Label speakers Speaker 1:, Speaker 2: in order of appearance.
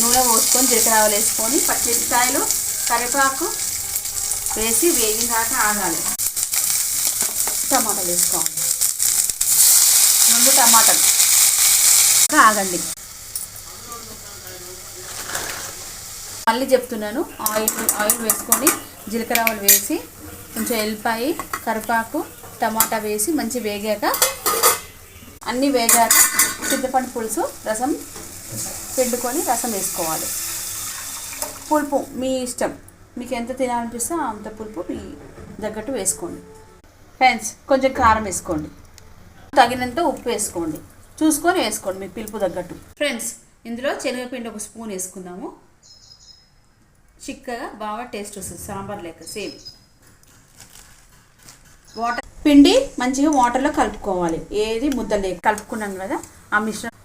Speaker 1: నూనె పోసుకొని జీలకర్ర ఆవాలు వేసుకొని పచ్చిమిరపకాయలు కరివేపాకు వేసి వేగిన దాకా ఆగాలి. టమాటాలు వేసుకోవాలి. ముందు టమాటాలు ఆగండి. మళ్ళీ చెప్తున్నాను, ఆయిల్ వేసుకొని జీలకర్ర ఆవాలు వేసి కొంచెం ఎల్లిపాయ కరివేపాకు టమాటా వేసి మంచి వేగాక అన్నీ వేగాక చింతపండు పులుసు రసం పిండుకొని రసం వేసుకోవాలి. పులుపు మీ ఇష్టం, మీకు ఎంత తినాలనిపిస్తే అంత పులుపు మీ తగ్గట్టు వేసుకోండి. ఫ్రెండ్స్ కొంచెం కారం వేసుకోండి, తగినంత ఉప్పు వేసుకోండి, చూసుకొని వేసుకోండి మీ పిలుపు తగ్గట్టు. ఫ్రెండ్స్ ఇందులో శనగపిండి 1 స్పూన్ వేసుకుందాము. చిక్కగా బాగా టేస్ట్ వస్తుంది, సాంబార్ లెక్క సేమ్. పిండి మంచిగా వాటర్లో కలుపుకోవాలి, ఏది ముద్ద లేక కలుపుకున్నాం కదా. ఆ మిశ్రమం